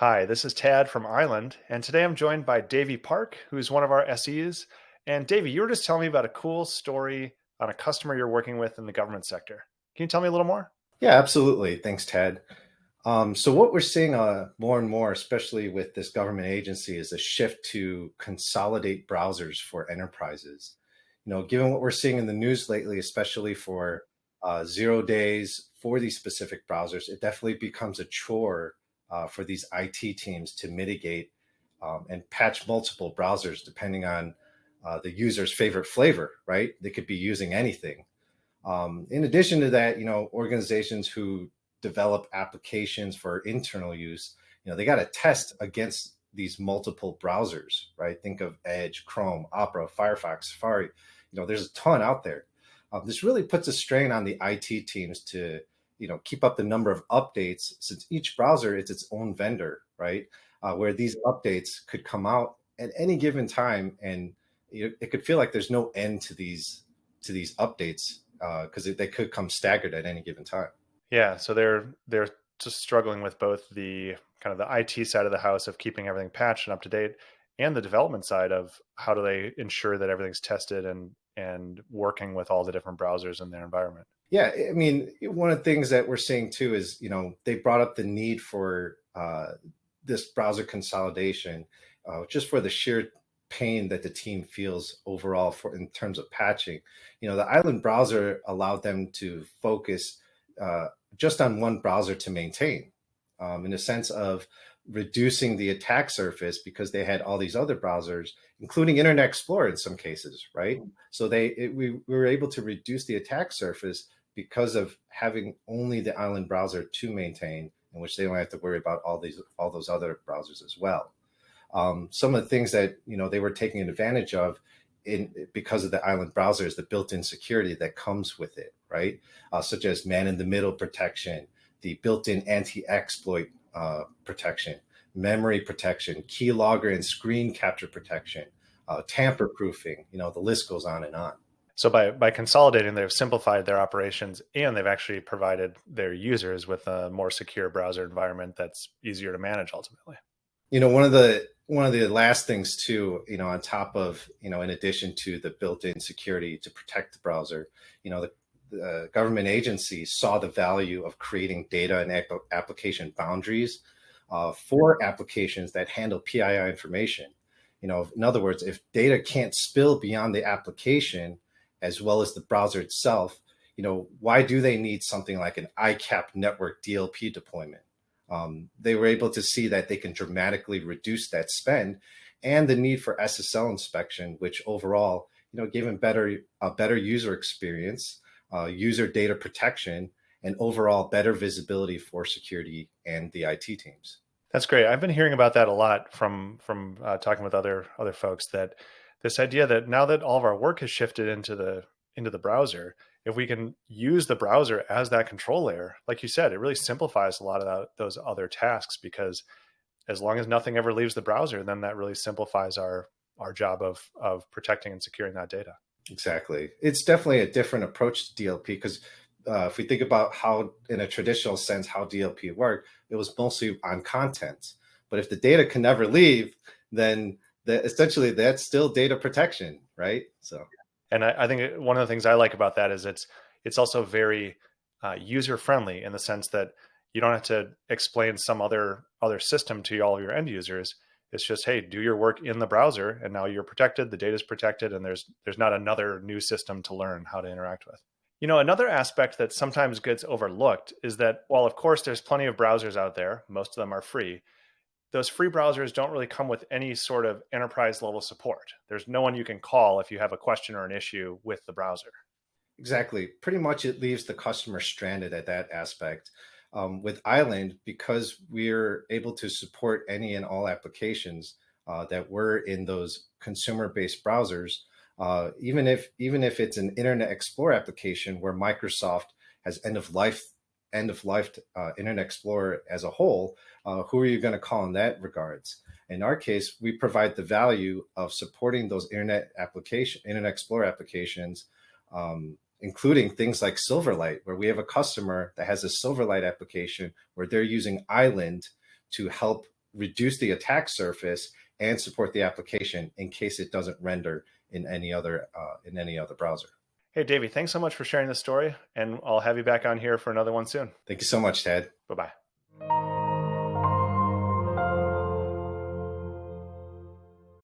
Hi, this is Tad from Ireland, and today I'm joined by Davie Park, who's one of our SEs. And Davie, you were just telling me about a cool story on a customer you're working with in the government sector. Can you tell me a little more? Yeah, absolutely. Thanks, Ted. So what we're seeing more and more, especially with this government agency, is a shift to consolidate browsers for enterprises. Given what we're seeing in the news lately, especially for 0 days for these specific browsers, it definitely becomes a chore for these IT teams to mitigate and patch multiple browsers depending on the user's favorite flavor, right? They could be using anything. In addition to that, organizations who develop applications for internal use, they got to test against these multiple browsers, right? Think of Edge, Chrome, Opera, Firefox, Safari. There's a ton out there. This really puts a strain on the IT teams to, keep up the number of updates since each browser is its own vendor, right? Where these updates could come out at any given time, and it could feel like there's no end to these updates because they could come staggered at any given time. Yeah, so they're just struggling with both the kind of the IT side of the house of keeping everything patched and up to date, and the development side of how do they ensure that everything's tested and working with all the different browsers in their environment. Yeah, I mean, one of the things that we're seeing too is, they brought up the need for this browser consolidation, just for the sheer pain that the team feels overall for in terms of patching. The island browser allowed them to focus just on one browser to maintain, in the sense of reducing the attack surface because they had all these other browsers, including Internet Explorer in some cases, right? So we were able to reduce the attack surface because of having only the island browser to maintain, in which they don't have to worry about all those other browsers as well. Some of the things that they were taking advantage of because of the island browser is the built-in security that comes with it, right? Such as man-in-the-middle protection, the built-in anti-exploit protection, memory protection, keylogger and screen capture protection, tamper-proofing. The list goes on and on. So by consolidating, they've simplified their operations and they've actually provided their users with a more secure browser environment that's easier to manage ultimately. One of the last things too, on top of, in addition to the built-in security to protect the browser, the government agencies saw the value of creating data and application boundaries for applications that handle PII information. In other words, if data can't spill beyond the application as well as the browser itself, why do they need something like an ICAP network DLP deployment? They were able to see that they can dramatically reduce that spend and the need for SSL inspection, which overall, gave them a better user experience, user data protection, and overall better visibility for security and the IT teams. That's great. I've been hearing about that a lot from talking with other folks, that this idea that now that all of our work has shifted into the browser, if we can use the browser as that control layer, like you said, it really simplifies a lot of those other tasks, because as long as nothing ever leaves the browser, then that really simplifies our job of protecting and securing that data. Exactly. It's definitely a different approach to DLP because if we think about how, in a traditional sense, how DLP worked, it was mostly on content. But if the data can never leave, then essentially that's still data protection, right? So, And I think one of the things I like about that is it's also very user friendly, in the sense that you don't have to explain some other system to all of your end users. It's just, hey, do your work in the browser, and now you're protected. The data is protected, and there's not another new system to learn how to interact with. Another aspect that sometimes gets overlooked is that while of course there's plenty of browsers out there, most of them are free. Those free browsers don't really come with any sort of enterprise level support. There's no one you can call if you have a question or an issue with the browser. exactly. Pretty much it leaves the customer stranded at that aspect. With Island, because we're able to support any and all applications that were in those consumer-based browsers, even if it's an Internet Explorer application where Microsoft has end of life Internet Explorer as a whole, who are you going to call in that regards? In our case, we provide the value of supporting those Internet Explorer applications, including things like Silverlight, where we have a customer that has a Silverlight application where they're using Island to help reduce the attack surface and support the application in case it doesn't render in any other browser. Hey, Davey, thanks so much for sharing this story, and I'll have you back on here for another one soon. Thank you so much, Ted. Bye-bye.